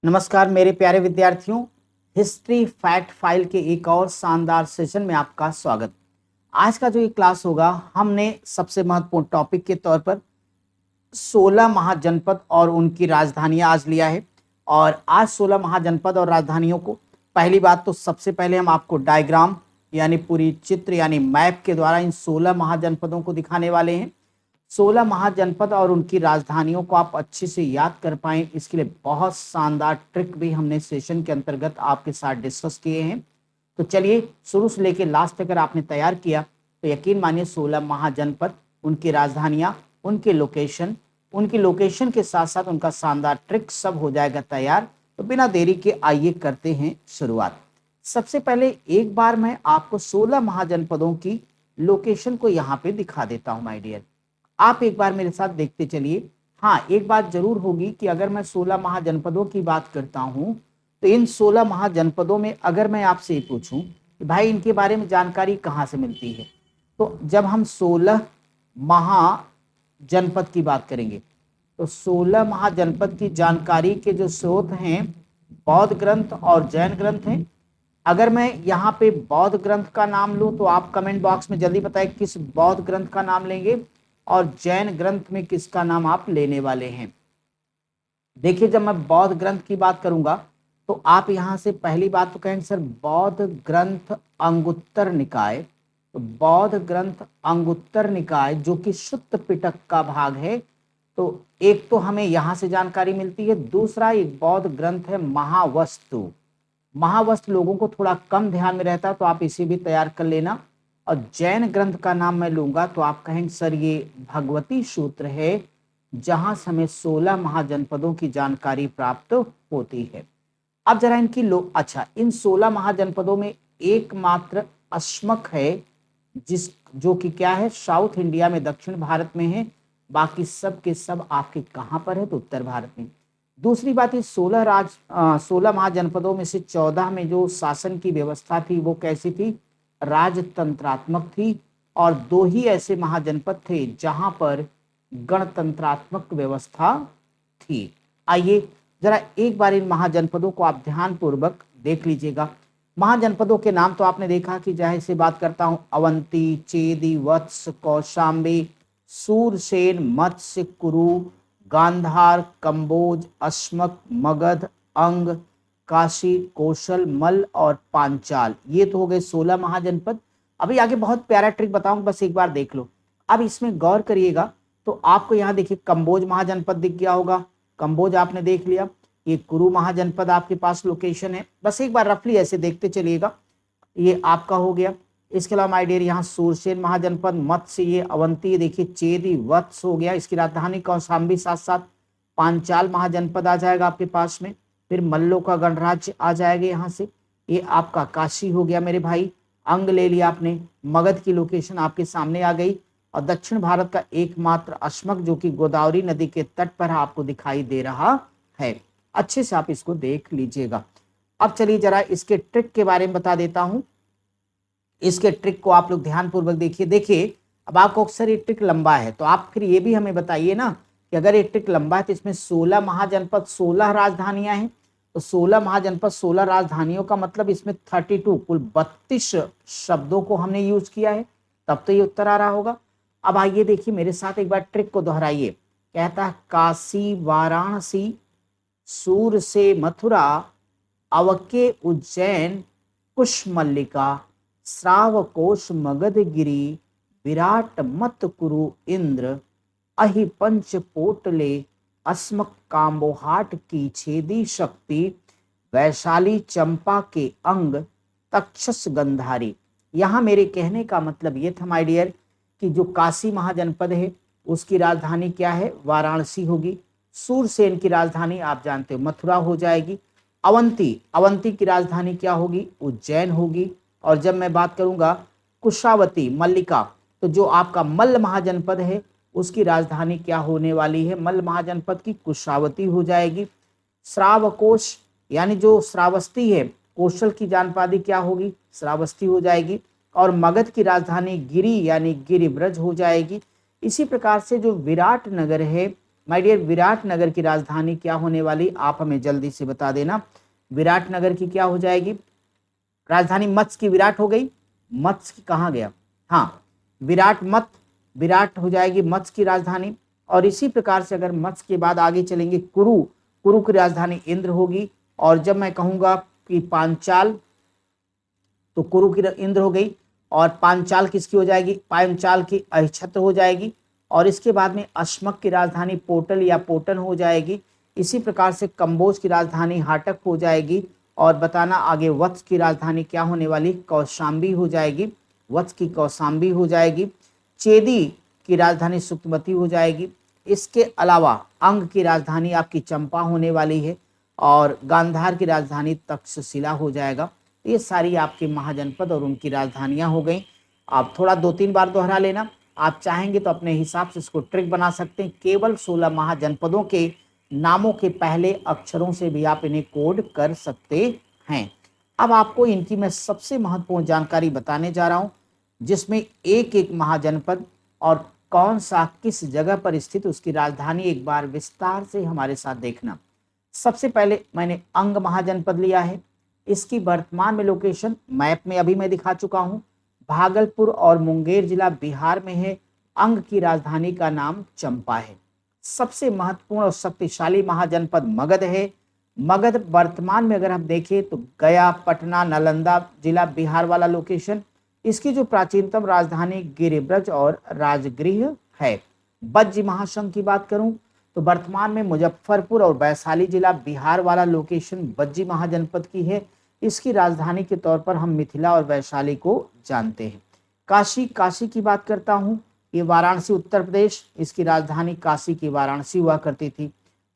नमस्कार मेरे प्यारे विद्यार्थियों। हिस्ट्री फैक्ट फाइल के एक और शानदार सेशन में आपका स्वागत। आज का जो ये क्लास होगा, हमने सबसे महत्वपूर्ण टॉपिक के तौर पर 16 महाजनपद और उनकी राजधानियां आज लिया है। और आज 16 महाजनपद और राजधानियों को पहली बात तो सबसे पहले हम आपको डायग्राम यानी पूरी चित्र यानी मैप के द्वारा इन 16 महाजनपदों को दिखाने वाले हैं। 16 महाजनपद और उनकी राजधानियों को आप अच्छे से याद कर पाएं, इसके लिए बहुत शानदार ट्रिक भी हमने सेशन के अंतर्गत आपके साथ डिस्कस किए हैं। तो चलिए शुरू से लेकर लास्ट अगर आपने तैयार किया तो यकीन मानिए 16 महाजनपद, उनकी राजधानियां, उनकी लोकेशन के साथ साथ उनका शानदार ट्रिक सब हो जाएगा तैयार। तो बिना देरी के आइए करते हैं शुरुआत। सबसे पहले एक बार मैं आपको 16 महाजनपदों की लोकेशन को यहाँ पे दिखा देता हूँ माय डियर। आप एक बार मेरे साथ देखते चलिए। हाँ, एक बात जरूर होगी कि अगर मैं 16 महाजनपदों की बात करता हूं तो इन 16 महाजनपदों में अगर मैं आपसे पूछूं कि भाई इनके बारे में जानकारी कहाँ से मिलती है, तो जब हम 16 महाजनपद की बात करेंगे तो 16 महाजनपद की जानकारी के जो स्रोत हैं बौद्ध ग्रंथ और जैन ग्रंथ हैं। अगर मैं यहाँ पे बौद्ध ग्रंथ का नाम लूं तो आप कमेंट बॉक्स में जल्दी बताएं किस बौद्ध ग्रंथ का नाम लेंगे और जैन ग्रंथ में किसका नाम आप लेने वाले हैं। देखिए, जब मैं बौद्ध ग्रंथ की बात करूंगा तो आप यहां से पहली बात तो कहेंगे सर बौद्ध ग्रंथ अंगुत्तर निकाय। तो बौद्ध ग्रंथ अंगुत्तर निकाय जो कि सुत्त पिटक का भाग है, तो एक तो हमें यहां से जानकारी मिलती है। दूसरा एक बौद्ध ग्रंथ है महावस्तु। महावस्तु लोगों को थोड़ा कम ध्यान में रहता है तो आप इसे भी तैयार कर लेना। और जैन ग्रंथ का नाम मैं लूंगा तो आप कहेंगे सर ये भगवती सूत्र है जहां से हमें 16 महाजनपदों की जानकारी प्राप्त होती है। अब जरा इनकी इन 16 महाजनपदों में एकमात्र अस्मक है जो कि क्या है, साउथ इंडिया में, दक्षिण भारत में है। बाकी सब के सब आपके कहां पर है, तो उत्तर भारत में। दूसरी बात, इस 16 महाजनपदों में से 14 में जो शासन की व्यवस्था थी वो कैसी थी, राजतंत्रात्मक थी। और 2 ही ऐसे महाजनपद थे जहां पर गणतंत्रात्मक व्यवस्था थी। आइए जरा एक बार इन महाजनपदों को आप ध्यान पूर्वक देख लीजिएगा। महाजनपदों के नाम तो आपने देखा कि जाहिर से बात करता हूं, अवंती, चेदी, वत्स, कौशाम्बी, सूरसेन, मत्स्य, कुरु, गांधार, कंबोज, अस्मक, मगध, अंग, काशी, कौशल, मल और पांचाल। ये तो हो गए 16 महाजनपद। अभी आगे बहुत प्यारा ट्रिक बताऊंगा, बस एक बार देख लो। अब इसमें गौर करिएगा तो आपको यहाँ देखिए कंबोज महाजनपद दिख गया होगा, कंबोज आपने देख लिया। ये कुरु महाजनपद आपके पास लोकेशन है, बस एक बार रफली ऐसे देखते चलिएगा, ये आपका हो गया। इसके अलावा माय डियर यहाँ सूरसेन महाजनपद, मत्स्य, ये अवंती, देखिए चेदी, वत्स हो गया, इसकी राजधानी कौशाम्बी, साथ साथ पांचाल महाजनपद आ जाएगा आपके पास में। फिर मल्लों का गणराज्य आ जाएगा यहाँ से, ये आपका काशी हो गया मेरे भाई। अंग ले लिया आपने, मगध की लोकेशन आपके सामने आ गई। और दक्षिण भारत का एकमात्र अस्मक जो कि गोदावरी नदी के तट पर आपको दिखाई दे रहा है। अच्छे से आप इसको देख लीजिएगा। अब चलिए जरा इसके ट्रिक के बारे में बता देता हूं। इसके ट्रिक को आप लोग ध्यान पूर्वक देखिए। देखिए, अब आपको अक्सर ये ट्रिक लंबा है तो आप फिर ये भी हमें बताइए ना कि अगर ये ट्रिक लंबा है तो इसमें 16 महाजनपद 16 राजधानियां हैं, तो 16 महाजनपद 16 राजधानियों का मतलब इसमें 32 कुल 32 शब्दों को हमने यूज किया है, तब तो ये उत्तर आ रहा होगा। अब आइए देखिए मेरे साथ एक बार ट्रिक को दोहराइए। कहता है काशी, वाराणसी, सूर से मथुरा, अवके उज्जैन, कुशमल्लिका, श्रावकोश मगधगिरी, विराट मत कुरु इंद्र, अहि पंच पोटले, अस्मक काम्बोहाट की छेदी शक्ति, वैशाली चंपा के अंग, तक्षस गंधारी। यहाँ मेरे कहने का मतलब ये था माय डियर कि जो काशी महाजनपद है उसकी राजधानी क्या है, वाराणसी होगी। सूरसेन की राजधानी आप जानते हो मथुरा हो जाएगी। अवंती की राजधानी क्या होगी, उज्जैन होगी। और जब मैं बात करूंगा कुशावती, मल्लिका, तो जो आपका मल्ल महाजनपद है उसकी राजधानी क्या होने वाली है, मल्ल महाजनपद की कुशावती हो जाएगी। श्रावकोश यानी जो श्रावस्ती है, कौशल की जानपादी क्या होगी, श्रावस्ती हो जाएगी। और मगध की राजधानी गिरी यानी गिरिब्रज हो जाएगी। इसी प्रकार से जो विराट नगर है माय डियर, विराटनगर की राजधानी क्या होने वाली, आप हमें जल्दी से बता देना। विराटनगर की क्या हो जाएगी राजधानी? मत्स्य की विराट हो गई, मत्स्य की कहाँ गया, हाँ विराट हो जाएगी मत्स्य की राजधानी। और इसी प्रकार से अगर मत्स्य के बाद आगे चलेंगे, कुरु की राजधानी इंद्र होगी। और जब मैं कहूंगा कि पांचाल, तो कुरु की इंद्र हो गई, और पांचाल किसकी हो जाएगी? पांचाल की अहिछत्र हो जाएगी। और इसके बाद में अश्मक की राजधानी पोटल या पोटन हो जाएगी। इसी प्रकार से कंबोज की राजधानी हाटक हो जाएगी। और बताना आगे वत्स की राजधानी क्या होने वाली? कौशाम्बी हो जाएगी, वत्स की कौशाम्बी हो जाएगी। चेदी की राजधानी सुक्तमती हो जाएगी। इसके अलावा अंग की राजधानी आपकी चंपा होने वाली है, और गांधार की राजधानी तक्षशिला हो जाएगा। ये सारी आपके महाजनपद और उनकी राजधानियां हो गई। आप थोड़ा 2-3 बार दोहरा लेना, आप चाहेंगे तो अपने हिसाब से इसको ट्रिक बना सकते हैं। केवल 16 महाजनपदों के नामों के पहले अक्षरों से भी आप इन्हें कोड कर सकते हैं। अब आपको इनकी मैं सबसे महत्वपूर्ण जानकारी बताने जा रहा हूं, जिसमें एक एक महाजनपद और कौन सा किस जगह पर स्थित उसकी राजधानी एक बार विस्तार से हमारे साथ देखना। सबसे पहले मैंने अंग महाजनपद लिया है। इसकी वर्तमान में लोकेशन मैप में अभी मैं दिखा चुका हूं, भागलपुर और मुंगेर जिला बिहार में है। अंग की राजधानी का नाम चंपा है। सबसे महत्वपूर्ण और शक्तिशाली महाजनपद मगध है। मगध वर्तमान में अगर हम देखें तो गया, पटना, नालंदा जिला बिहार वाला लोकेशन। इसकी जो प्राचीनतम राजधानी गिरिब्रज और राजगृह है। बज्जी महासंघ की बात करूं तो वर्तमान में मुजफ्फरपुर और वैशाली जिला बिहार वाला लोकेशन बज्जी महाजनपद की है। इसकी राजधानी के तौर पर हम मिथिला और वैशाली को जानते हैं। काशी की बात करता हूं, ये वाराणसी उत्तर प्रदेश, इसकी राजधानी काशी की वाराणसी हुआ करती थी।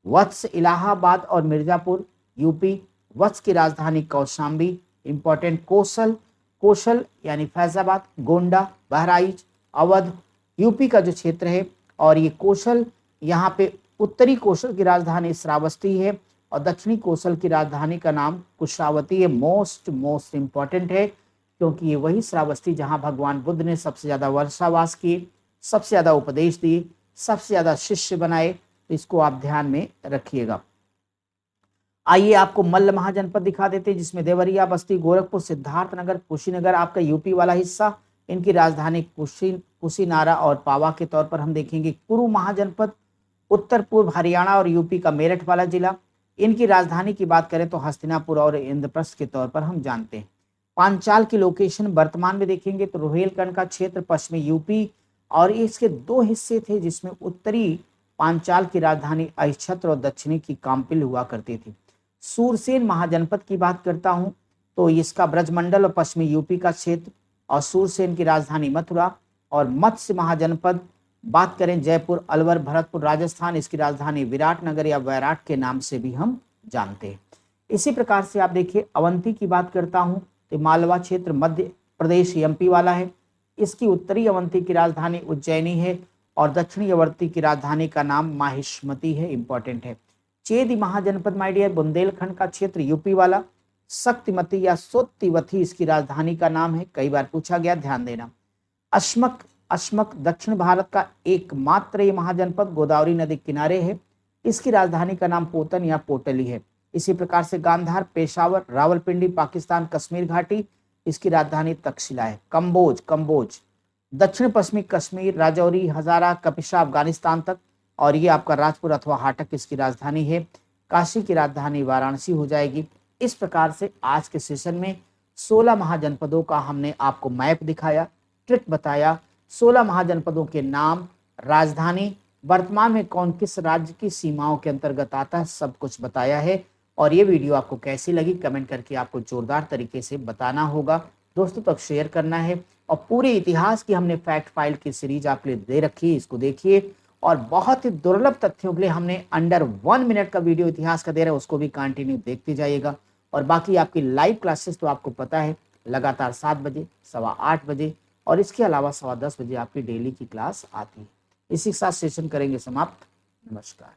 वत्स इलाहाबाद और मिर्जापुर यूपी, वत्स की राजधानी कौशाम्बी। इंपॉर्टेंट कौशल यानी फैजाबाद, गोंडा, बहराइच, अवध यूपी का जो क्षेत्र है। और ये कौशल, यहाँ पे उत्तरी कौशल की राजधानी श्रावस्ती है, और दक्षिणी कौशल की राजधानी का नाम कुशावती है। मोस्ट इंपॉर्टेंट है, क्योंकि ये वही श्रावस्ती जहां भगवान बुद्ध ने सबसे ज्यादा वर्षावास किए, सबसे ज्यादा उपदेश दिए, सबसे ज्यादा शिष्य बनाए। तो इसको आप ध्यान में रखिएगा। आइए आपको मल्ल महाजनपद दिखा देते हैं, जिसमें देवरिया, बस्ती, गोरखपुर, सिद्धार्थनगर, कुशीनगर आपका यूपी वाला हिस्सा। इनकी राजधानी कुशीनारा और पावा के तौर पर हम देखेंगे। कुरु महाजनपद उत्तर पूर्व हरियाणा और यूपी का मेरठ वाला जिला। इनकी राजधानी की बात करें तो हस्तिनापुर और इंद्रप्रस्थ के तौर पर हम जानते हैं। पांचाल की लोकेशन वर्तमान में देखेंगे तो रोहेलखंड का क्षेत्र पश्चिमी यूपी, और इसके 2 हिस्से थे, जिसमें उत्तरी पांचाल की राजधानी अहिछत्र और दक्षिणी की काम्पिल हुआ करती थी। सूरसेन महाजनपद की बात करता हूं तो इसका ब्रजमंडल और पश्चिमी यूपी का क्षेत्र, और सूरसेन की राजधानी मथुरा। और मत्स्य महाजनपद बात करें जयपुर, अलवर, भरतपुर, राजस्थान, इसकी राजधानी विराटनगर या वैराट के नाम से भी हम जानते हैं। इसी प्रकार से आप देखिए अवंती की बात करता हूं तो मालवा क्षेत्र मध्य प्रदेश एमपी वाला है। इसकी उत्तरी अवंती की राजधानी उज्जैनी है, और दक्षिणी अवंती की राजधानी का नाम माहिष्मती है। इंपॉर्टेंट है। चेदी महाजनपद माय डियर बुंदेलखंड का क्षेत्र यूपी वाला। शक्तिमती या सोत्तिवथी इसकी राजधानी का नाम है, कई बार पूछा गया, ध्यान देना। अश्मक दक्षिण भारत का एकमात्र ये महाजनपद गोदावरी नदी किनारे है। इसकी राजधानी का नाम पोतन या पोटली है। इसी प्रकार से गांधार, पेशावर, रावलपिंडी, पाकिस्तान, कश्मीर घाटी, इसकी राजधानी तक्षशिला है। कंबोज दक्षिण पश्चिमी कश्मीर, राजौरी, हजारा, कपिशा, अफगानिस्तान तक, और ये आपका राजपुर अथवा हाटक इसकी राजधानी है। काशी की राजधानी वाराणसी हो जाएगी। इस प्रकार से आज के सेशन में 16 महाजनपदों का हमने आपको मैप दिखाया, ट्रिक बताया। 16 महाजनपदों के नाम, राजधानी, वर्तमान में कौन किस राज्य की सीमाओं के अंतर्गत आता है, सब कुछ बताया है। और ये वीडियो आपको कैसी लगी कमेंट करके आपको जोरदार तरीके से बताना होगा, दोस्तों तक शेयर करना है। और पूरे इतिहास की हमने फैक्ट फाइल की सीरीज आपके लिए दे रखी है, इसको देखिए। और बहुत ही दुर्लभ तथ्यों के लिए हमने अंडर 1 मिनट का वीडियो इतिहास का दे रहा है, उसको भी कंटिन्यू देखते जाइएगा। और बाकी आपकी लाइव क्लासेस तो आपको पता है लगातार 7 बजे, 8:15 बजे, और इसके अलावा 10:15 बजे आपकी डेली की क्लास आती है। इसी के साथ सेशन करेंगे समाप्त। नमस्कार।